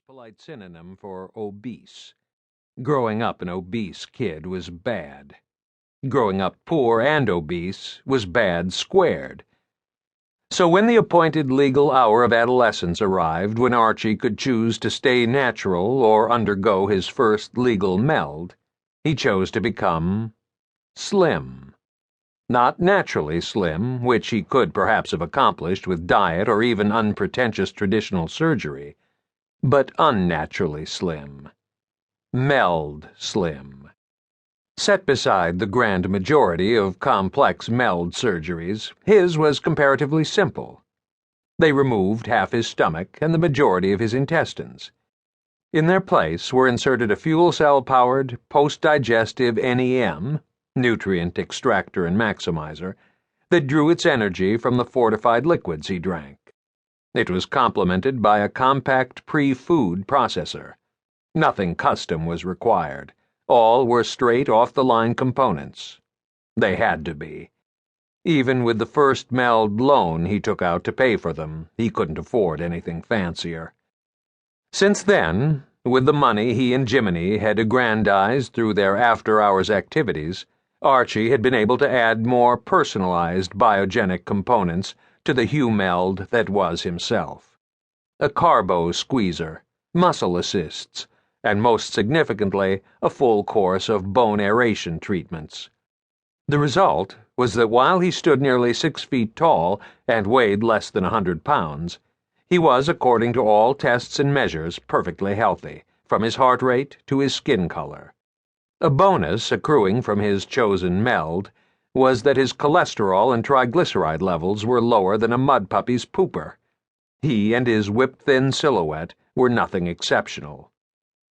polite synonym for obese. Growing up an obese kid was bad. Growing up poor and obese was bad squared. So when the appointed legal hour of adolescence arrived, when Archie could choose to stay natural or undergo his first legal meld, he chose to become slim. Not naturally slim, which he could perhaps have accomplished with diet or even unpretentious traditional surgery, but unnaturally slim. Meld slim. Set beside the grand majority of complex meld surgeries, his was comparatively simple. They removed half his stomach and the majority of his intestines. In their place were inserted a fuel cell-powered, post-digestive NEM, nutrient extractor and maximizer, that drew its energy from the fortified liquids he drank. It was complemented by a compact pre-food processor. Nothing custom was required. All were straight off-the-line components. They had to be. Even with the first meld loan he took out to pay for them, he couldn't afford anything fancier. Since then, with the money he and Jiminy had aggrandized through their after-hours activities, Archie had been able to add more personalized biogenic components to the HuMeld that was himself. A carbo squeezer, muscle assists, and most significantly, a full course of bone aeration treatments. The result was that while he stood nearly 6 feet tall and weighed less than 100 pounds, he was, according to all tests and measures, perfectly healthy, from his heart rate to his skin color. A bonus accruing from his chosen meld was that his cholesterol and triglyceride levels were lower than a mud puppy's pooper. He and his whip-thin silhouette were nothing exceptional.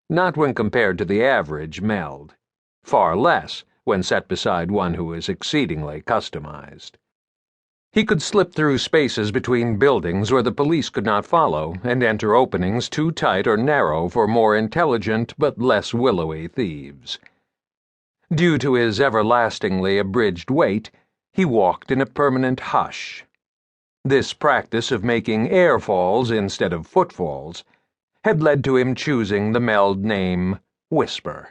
Not when compared to the average meld. Far less when set beside one who is exceedingly customized. He could slip through spaces between buildings where the police could not follow and enter openings too tight or narrow for more intelligent but less willowy thieves. Due to his everlastingly abridged weight, he walked in a permanent hush. This practice of making airfalls instead of footfalls had led to him choosing the meld name Whisper.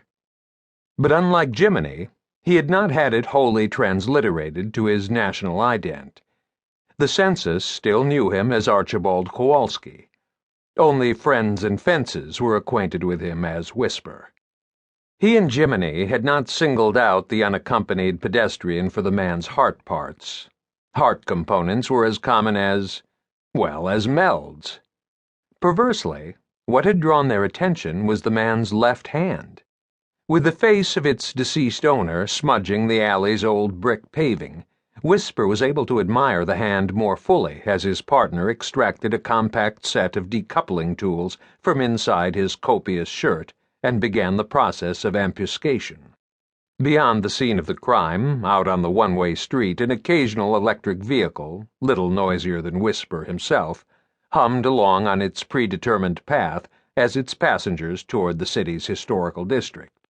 But unlike Jiminy, he had not had it wholly transliterated to his national ident. The census still knew him as Archibald Kowalski. Only friends and fences were acquainted with him as Whisper. He and Jiminy had not singled out the unaccompanied pedestrian for the man's heart parts. Heart components were as common as melds. Perversely, what had drawn their attention was the man's left hand. With the face of its deceased owner smudging the alley's old brick paving, Whisper was able to admire the hand more fully as his partner extracted a compact set of decoupling tools from inside his copious shirt and began the process of ambuscation. Beyond the scene of the crime, out on the one-way street, an occasional electric vehicle, little noisier than Whisper himself, hummed along on its predetermined path as its passengers toured the city's historical district.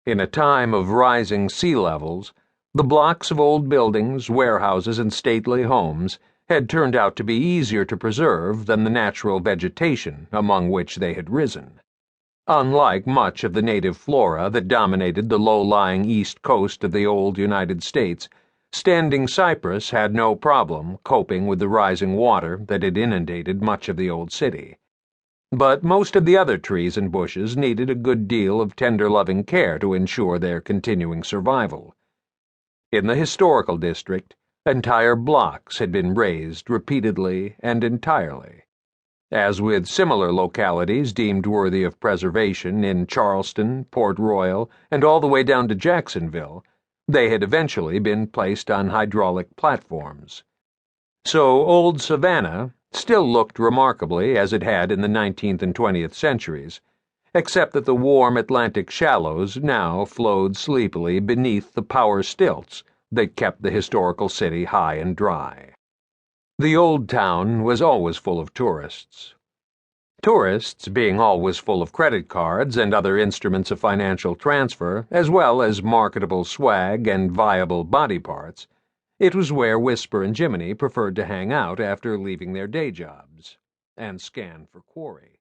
In a time of rising sea levels, the blocks of old buildings, warehouses, and stately homes had turned out to be easier to preserve than the natural vegetation among which they had risen. Unlike much of the native flora that dominated the low-lying east coast of the old United States, standing cypress had no problem coping with the rising water that had inundated much of the old city. But most of the other trees and bushes needed a good deal of tender loving care to ensure their continuing survival. In the historical district, entire blocks had been razed repeatedly and entirely. As with similar localities deemed worthy of preservation in Charleston, Port Royal, and all the way down to Jacksonville, they had eventually been placed on hydraulic platforms. So old Savannah still looked remarkably as it had in the 19th and 20th centuries, except that the warm Atlantic shallows now flowed sleepily beneath the power stilts that kept the historical city high and dry. The old town was always full of tourists. Tourists being always full of credit cards and other instruments of financial transfer, as well as marketable swag and viable body parts, it was where Whisper and Jiminy preferred to hang out after leaving their day jobs and scan for quarry.